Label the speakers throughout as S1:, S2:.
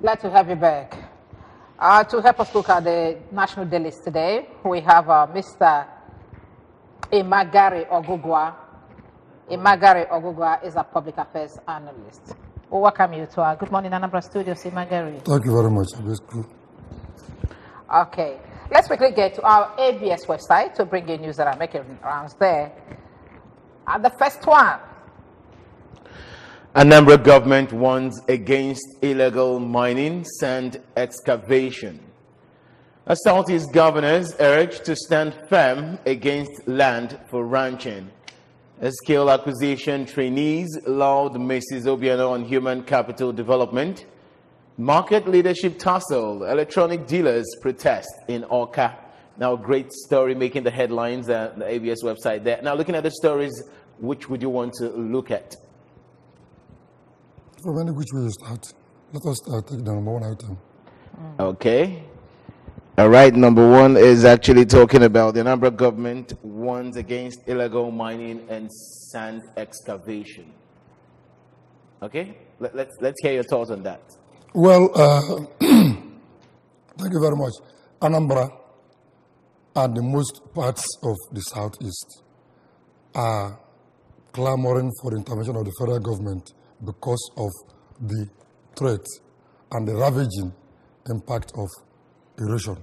S1: Glad to have you back. To help us look at the national dailies today, we have Mr. Imagari Ogugwa. Imagari Ogugwa is a public affairs analyst. We welcome you to our Good Morning Anambra Studios, Imagari.
S2: Thank you very much.
S1: Okay, let's quickly get to our ABS website to bring you news that are making rounds there. And the first one.
S3: Anambra government warns against illegal mining, sand excavation. As Southeast governors urge to stand firm against land for ranching. Skill acquisition trainees laud Mrs. Obiano on human capital development. Market leadership tussle. Electronic dealers protest in Awka. Now, great story making the headlines at the ABS website there. Now, looking at the stories, which would you want to look at?
S2: From any which way you start, let us take the number one item.
S3: Okay. All right, number one is actually talking about the Anambra government warns against illegal mining and sand excavation. Okay, let's hear your thoughts on that.
S2: Well, thank you very much. Anambra and the most parts of the southeast are clamoring for the intervention of the federal government because of the threat and the ravaging impact of erosion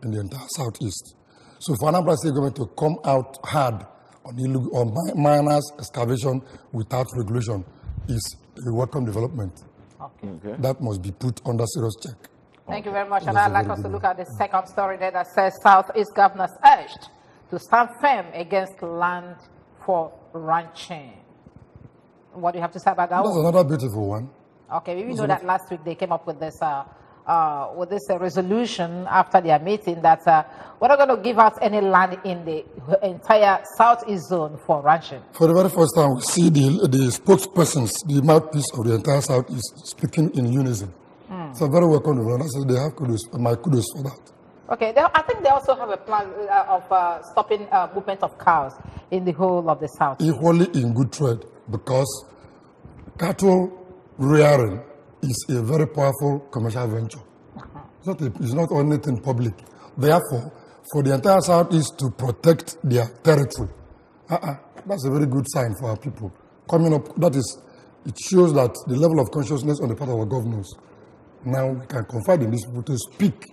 S2: in the entire southeast. So for Anambra State government to come out hard on miners excavation without regulation is a welcome development.
S1: Okay.
S2: That must be put under serious check.
S1: Thank you very much. And I'd like us to look at the second story there that says Southeast governors urged to stand firm against land for ranching. What do you have to say about that?
S2: That's another beautiful one.
S1: Okay, we know that last week they came up with this resolution after their meeting that we're not going to give out any land in the entire southeast zone for ranching.
S2: For the very first time, we see the spokespersons, the mouthpiece of the entire southeast, speaking in unison. So very welcome to them. So they have kudos, my kudos for that.
S1: Okay, I think they also have a plan of stopping movement of cows in the whole of the south.
S2: Equally in good trade, because cattle rearing is a very powerful commercial venture. It's not only in public. Therefore, for the entire southeast to protect their territory, that's a very good sign for our people. Coming up, it shows that the level of consciousness on the part of our governors, now we can confide in these people to speak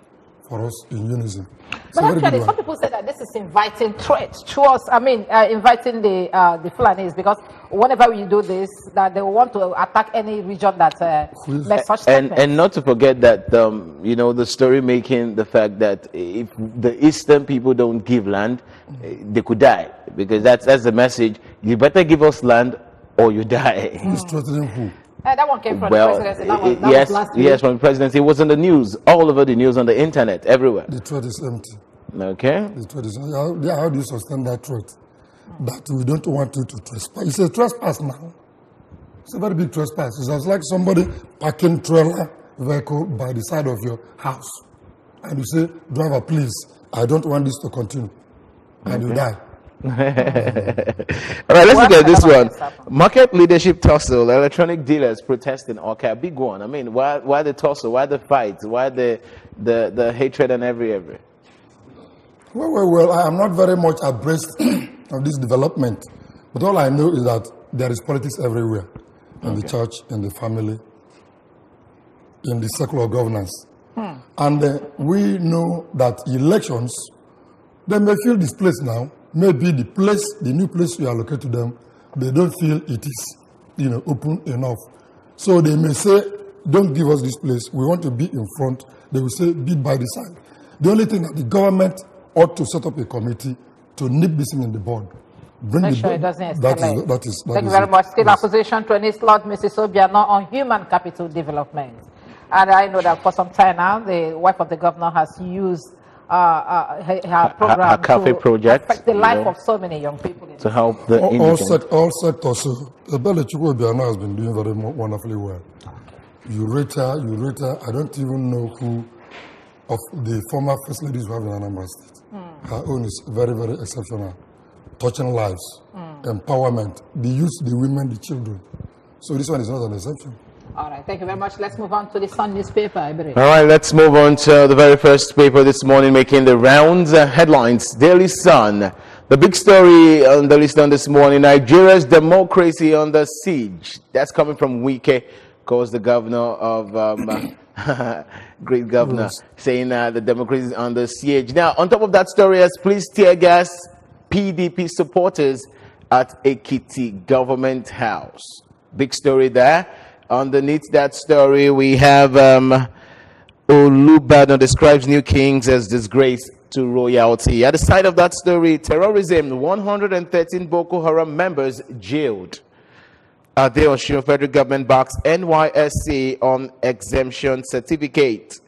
S2: for us in unison.
S1: But actually, some people say that this is inviting threat towards, inviting the Fulanis, because whenever we do this, that they want to attack any region that makes such statements. And
S3: not to forget that, the story making the fact that if the eastern people don't give land, they could die. Because that's the message. You better give us land or you die.
S2: Who's threatening who?
S1: That one came from the presidency. That was last week.
S3: Yes, from the presidency. It was on the news, all over the news, on the internet, everywhere.
S2: The threat is empty.
S3: Okay.
S2: The threat is empty. How do you sustain that threat? That we don't want you to trespass. It's a trespass now. It's a very big trespass. It's like somebody parking trailer vehicle by the side of your house. And you say, driver, please, I don't want this to continue. And you die.
S3: All right, let's look at this one. Market leadership tussle. Electronic dealers protesting. Okay, big one. I mean, why the tussle? Why the fight? Why the hatred and every?
S2: Well, I am not very much abreast of this development, but all I know is that there is politics everywhere, in the church, in the family, in the circle of governance. And we know that elections, they may feel displaced now. Maybe the new place you allocate to them, they don't feel it is, open enough. So they may say, don't give us this place. We want to be in front. They will say, be by the side. The only thing that the government ought to set up a committee to nip this thing in the bud.
S1: Make sure it doesn't escalate.
S2: That is
S1: Thank you very much. Still acquisition to an Lord Mrs. Obiano on human capital development. And I know that for some time now, the wife of the governor has used her program,
S3: her cafe project,
S1: affect the life of so many young people.
S3: To help the
S2: all sectors. So Bella Chukwuobiano has been doing very wonderfully well. You rate her. I don't even know who of the former first ladies who have in Anambra State. Her own is very, very exceptional. Touching lives, empowerment, the youth, the women, the children. So this one is not an exception.
S1: All right, thank you very much. Let's move on to the Sun newspaper, Iberi.
S3: All right, let's move on to the very first paper this morning making the rounds. Headlines, Daily Sun. The big story on the list on this morning, Nigeria's democracy under siege. That's coming from Wike, of course, the governor of, great governor,
S2: Yes.
S3: saying the democracy is under siege. Now, on top of that story, as police tear gas PDP supporters at Ekiti government house. Big story there. Underneath that story, we have Olubadan describes new kings as disgrace to royalty. At the side of that story, terrorism, 113 Boko Haram members jailed. Adeosun federal government backs NYSC on exemption certificate.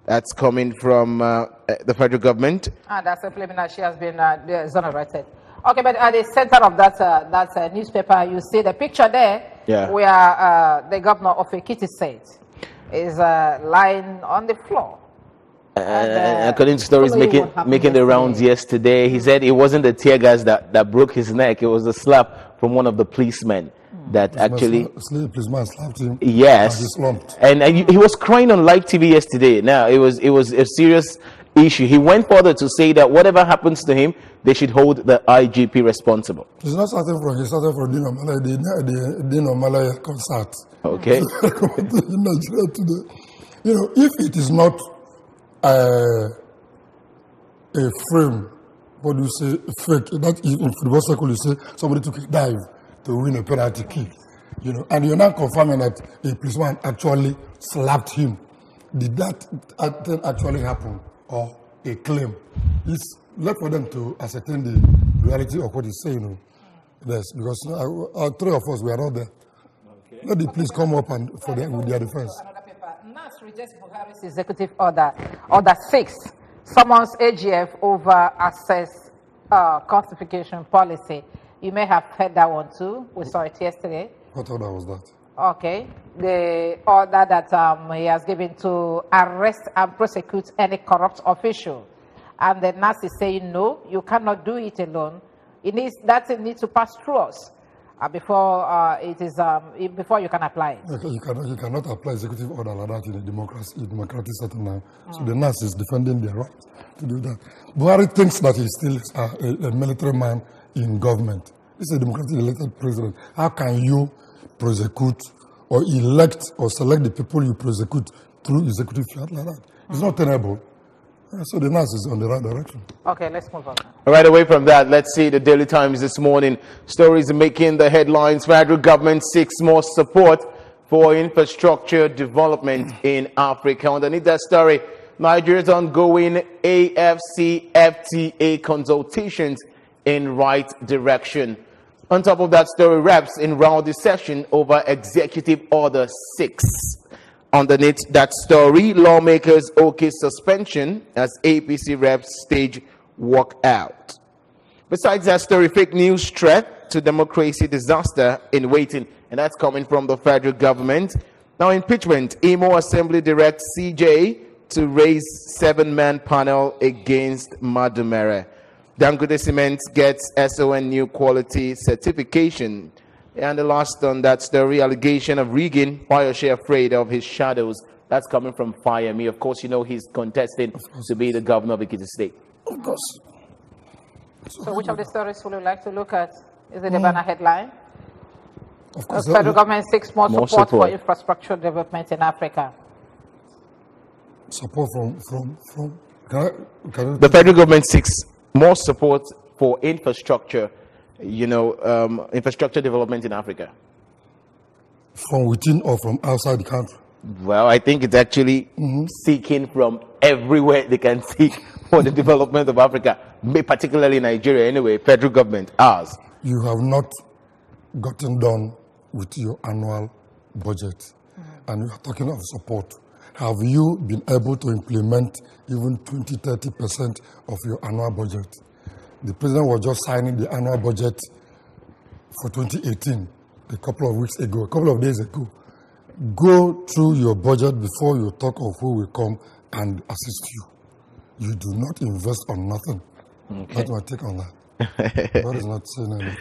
S3: That's coming from the federal government.
S1: That's a preliminary. She has been exonerated. Okay, but at the center of that newspaper, you see the picture there, where the governor of Ekiti State is lying on the floor.
S3: According to stories making the rounds yesterday, he said it wasn't the tear gas that broke his neck; it was a slap from one of the policemen that actually.
S2: Policeman slapped him.
S3: Yes, and he was crying on live TV yesterday. Now it was a serious issue. He went further to say that whatever happens to him, they should hold the IGP responsible.
S2: It's not starting from, he started from the Dino Malaya concert.
S3: Okay.
S2: In Nigeria today. You know, if it is not a frame, what do you say, fake, that in football circle you say somebody took a dive to win a penalty kick. You know, and you're now confirming that a policeman actually slapped him. Did that actually happen? Or a claim? It's left for them to ascertain the reality of what he's saying. You know. Yes, because three of us, we are not there. Okay. Let the police come up and for them with their defense.
S1: Another paper. NAS rejects Buhari's executive order 6 summons AGF over access quantification policy. You may have heard that one too. We saw it yesterday.
S2: What order was that?
S1: Okay, the order that he has given to arrest and prosecute any corrupt official, and the NAS is saying no, you cannot do it alone. It needs to pass through us before before you can apply it.
S2: You cannot apply executive order like that in a democratic setting now. So the NAS is defending their right to do that. Buhari thinks that he still is a military man in government. He's a democratically elected president. How can you prosecute or elect or select the people you prosecute through executive fiat like that? It's not tenable. So the NAS is on the right direction.
S1: Okay, let's move on.
S3: Right away from that, let's see the Daily Times this morning. Stories making the headlines. Federal government seeks more support for infrastructure development in Africa. Underneath that story, Nigeria's ongoing AFCFTA consultations in right direction. On top of that story, reps in rowdy session over Executive Order 6. Underneath that story, lawmakers okay suspension as APC reps stage walkout. Besides that story, fake news threat to democracy disaster in waiting, and that's coming from the federal government. Now, impeachment, Imo Assembly directs CJ to raise 7-man panel against Madumere. Dangote Cement gets SON new quality certification. And the last on that story, allegation of rigging, Fayose afraid of his shadows. That's coming from Fayemi. Of course, you know he's contesting to be the governor of Ekiti State.
S2: Of course.
S1: So which of the stories would you like to look at? Is it the banner headline?
S2: Of course.
S1: The federal government seeks more support for infrastructure development in Africa.
S2: Support from
S3: the federal government seeks more support for infrastructure, infrastructure development in Africa.
S2: From within or from outside the country?
S3: Well, I think it's actually seeking from everywhere they can seek for the development of Africa, particularly Nigeria anyway, federal government, ours.
S2: You have not gotten done with your annual budget, and you are talking of support. Have you been able to implement even 20-30% of your annual budget? The president was just signing the annual budget for 2018 a couple of days ago. Go through your budget before you talk of who will come and assist you. You do not invest on nothing.
S3: Okay.
S2: That's my take on that. God is not saying anything.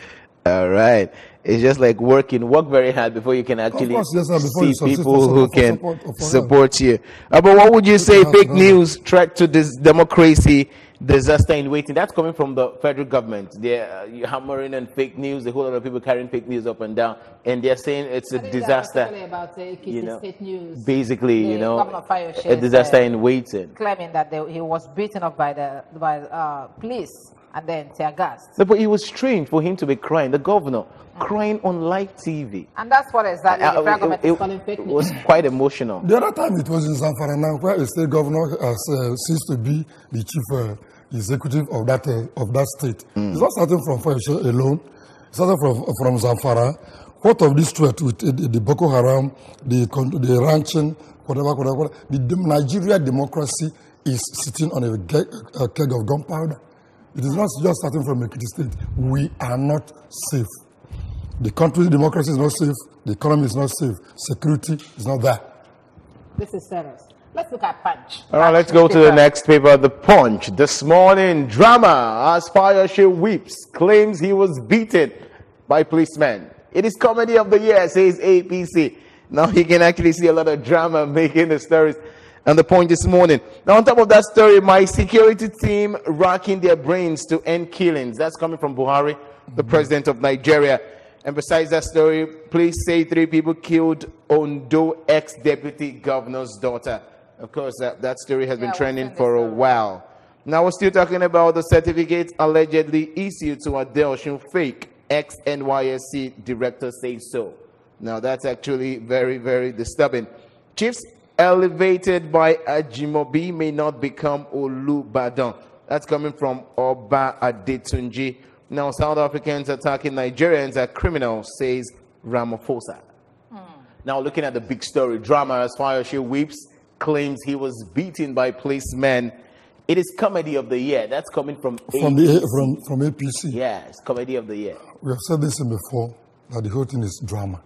S3: All right. It's just like work very hard before you can actually
S2: course, yes, sir, before you
S3: see
S2: succeed
S3: people who can
S2: for
S3: support you. But what would you say? Fake news, threat to this democracy, disaster in waiting. That's coming from the federal government. They're hammering on fake news. A whole lot of people carrying fake news up and down, and they're saying it's a disaster.
S1: About, state news.
S3: Basically,
S1: a
S3: disaster in waiting.
S1: Claiming that he was beaten up by police and then tear gas.
S3: No, but it was strange for him to be crying. The governor crying on live TV.
S1: And that's what exactly the federal government is calling fake news.
S3: It was quite emotional.
S2: The other time it was in Zamfara now, where a state governor seems to be the chief executive of that state. It's not starting from Fayoshe alone. It's starting from Zamfara. What of this threat with the Boko Haram, the ranching, whatever, the Nigeria democracy is sitting on a keg of gunpowder. It is not just starting from Ekiti State. We are not safe. The country's democracy is not safe. The economy is not safe. Security is not there.
S1: This is serious. Let's look at Punch.
S3: All right, let's go to the next paper, The Punch. This morning, drama as Fayoshe weeps, claims he was beaten by policemen. It is comedy of the year, says APC. Now you can actually see a lot of drama making the stories on The Punch this morning. Now on top of that story, my security team racking their brains to end killings. That's coming from Buhari, the president of Nigeria. And besides that story, police say 3 people killed Ondo ex-deputy governor's daughter. Of course, that story has been trending for a while. Now we're still talking about the certificate allegedly issued to Adele fake. Ex-NYSC director says so. Now that's actually very, very disturbing. Chiefs elevated by Ajimobi may not become Olubadan. That's coming from Oba Adetunji. Now, South Africans attacking Nigerians are criminals, says Ramaphosa. Now, looking at the big story, drama as Fayoshe weeps, claims he was beaten by policemen. It is comedy of the year. That's coming from
S2: APC.
S3: Yes, comedy of the year.
S2: We have said this before, that the whole thing is drama.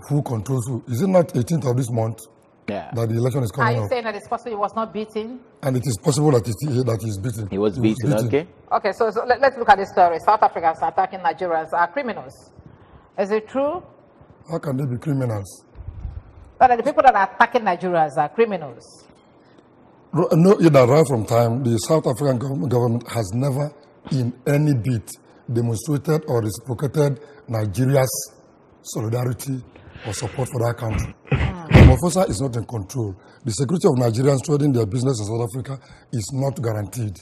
S2: Who controls who? Is it not 18th of this month?
S3: Yeah.
S2: That the election is coming up.
S1: Are you saying that it's possible he was not beaten?
S2: And it is possible that he's beaten.
S3: He was beaten, okay.
S1: Okay, so let's look at this story. South Africans attacking Nigerians are criminals. Is it true?
S2: How can they be criminals?
S1: But the people that are attacking Nigerians are criminals.
S2: No, right from time, the South African government has never in any bit demonstrated or reciprocated Nigeria's solidarity or support for that country. Ramaphosa is not in control. The security of Nigerians trading their business in South Africa is not guaranteed.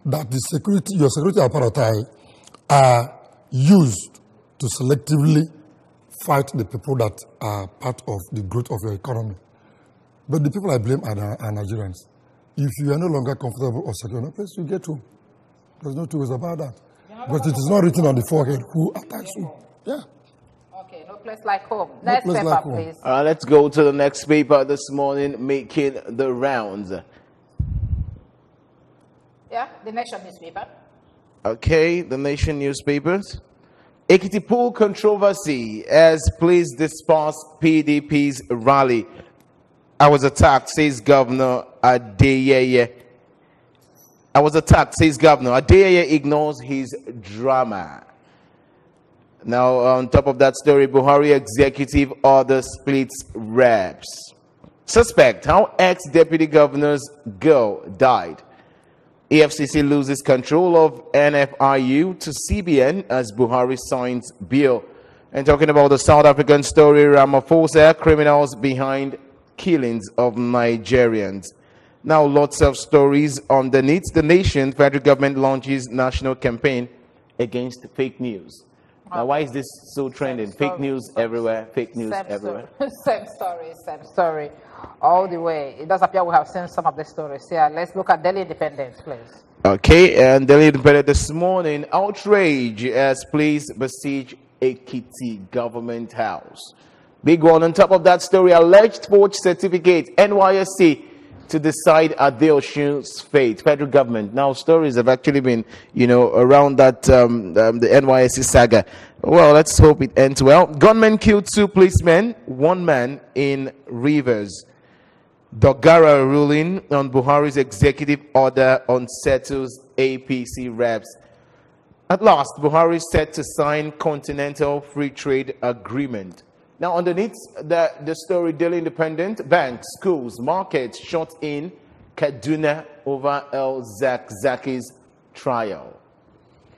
S2: That your security apparatus are used to selectively fight the people that are part of the growth of your economy. But the people I blame are Nigerians. If you are no longer comfortable or secure in a place, you get home. There's no two ways about that. But it is not written on the forehead who attacks you. Yeah.
S1: Okay, no place like home. Next paper, please.
S3: Let's go to the next paper this morning, making the rounds.
S1: Yeah, the Nation newspaper.
S3: Okay, the Nation newspapers. Ekiti controversy as police disperse PDP's rally. I was attacked, says Governor Adeyeye. I was attacked, says Governor. Adeyeye ignores his drama. Now, on top of that story, Buhari executive order splits reps. Suspect how ex-deputy governor's girl died. EFCC loses control of NFIU to CBN as Buhari signs bill. And talking about the South African story, Ramaphosa, criminals behind killings of Nigerians. Now, lots of stories underneath the nation. Federal government launches national campaign against fake news. Now, why is this so trending? Fake news everywhere, fake news everywhere.
S1: Same story. All the way. It does appear we have seen some of the stories. Yeah, let's look at Daily Independence, please.
S3: Okay, and Daily Independence this morning, outrage as police besiege Ekiti government house. Big one. On top of that story, alleged forged certificate, NYSC to decide Adeosun's fate. Federal government. Now, stories have actually been, around that, the NYSC saga. Well, let's hope it ends well. Gunmen killed 2 policemen, 1 man in Rivers. Dogara ruling on Buhari's executive order unsettles APC reps. At last, Buhari is set to sign Continental Free Trade Agreement. Now, underneath the story, Daily Independent, banks, schools, markets shut in Kaduna over El Zakzaki's trial.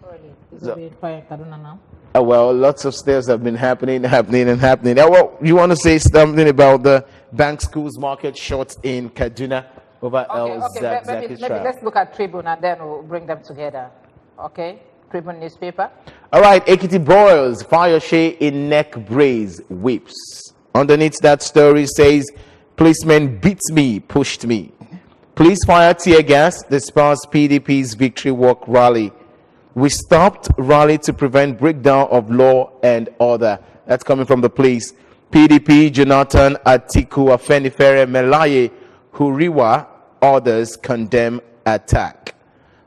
S1: Really? Is it being tried in Kaduna now?
S3: Well, lots of steps have been happening. Well, you want to say something about the bank, schools, market shut in Kaduna over El Zakzaki's trial?
S1: Maybe let's look at Tribune and then we'll bring them together. Okay? Tribune newspaper.
S3: All right, Ekiti boils, Fayose in neck brace, whips. Underneath that story says, policemen beat me, pushed me. Police fire tear gas, dispersed PDP's victory walk rally. We stopped rally to prevent breakdown of law and order. That's coming from the police. PDP, Jonathan Atiku, Afenifere, Melaye, Huriwa, others condemn attack.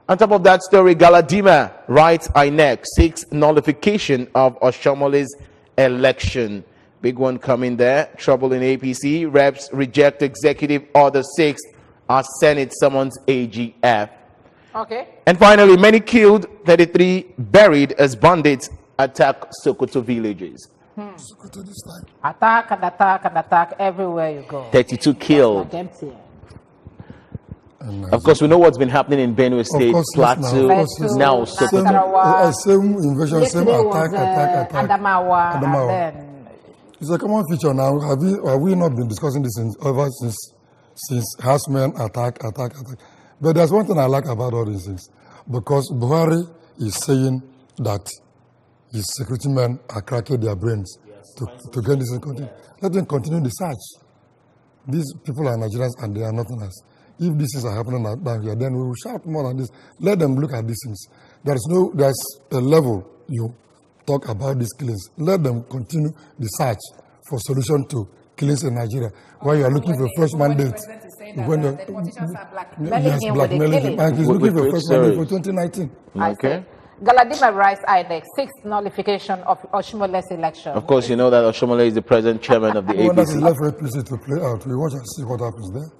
S3: On top of that story, Galadima writes INEC seeks nullification of Oshomole's election. Big one coming there. Trouble in APC. Reps reject Executive Order 6 as Senate summons AGF.
S1: Okay.
S3: And finally, many killed, 33 buried as bandits attack Sokoto villages.
S2: Sokoto this time.
S1: Attack and attack and attack everywhere you go.
S3: 32 killed.
S1: Like empty.
S3: Of course, we know what's been happening in Benue State, Plateau, now Sokoto.
S2: Same invasion, same attack.
S1: Adamawa.
S2: Adamawa.
S1: And then
S2: It's a common feature now. Have we not been discussing this ever since Hasman attack? But there's one thing I like about all these things. Because Buhari is saying that his security men are cracking their brains to get this country. Let them continue the search. These people are Nigerians and they are nothing else. If these things are happening down here, then we will shout more than this. Let them look at these things. There's a level you talk about these killings. Let them continue the search for solution to killings in Nigeria. While you are looking for fresh mandate. When
S1: the politicians are
S2: blackmailing, and he's looking for fresh mandate for 2019.
S3: Okay.
S1: Galadima writes INEC seeks nullification of Oshomole's election.
S3: Of course, you know that Oshomole is the present chairman of the
S2: When that is
S3: APC.
S2: left for APC to play out, we watch and see what happens there.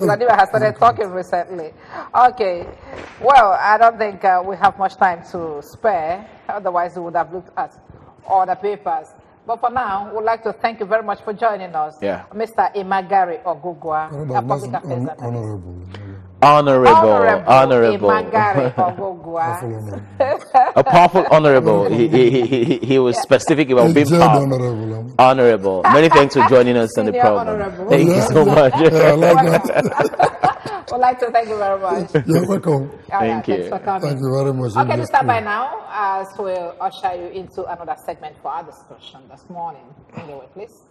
S1: Galadima has started talking recently. Okay. Well, I don't think we have much time to spare. Otherwise, we would have looked at all the papers. But for now, we'd like to thank you very much for joining us.
S3: Yeah.
S1: Mr. Imagari Ogugwa, a public affairs
S2: Honorable.
S1: Imagari Ogugwa.
S3: A powerful honorable. He was specific about being powerful. Honorable. Many thanks for joining us on the
S1: Senior
S3: program.
S1: honorable.
S3: Thank you so much.
S2: I like that.
S1: We'd like to thank you very much.
S2: You're welcome.
S3: Thank you.
S1: Thanks for coming.
S2: Thank you very much.
S1: Okay, to start by now, as we'll usher you into another segment for our discussion this morning. Anyway, please.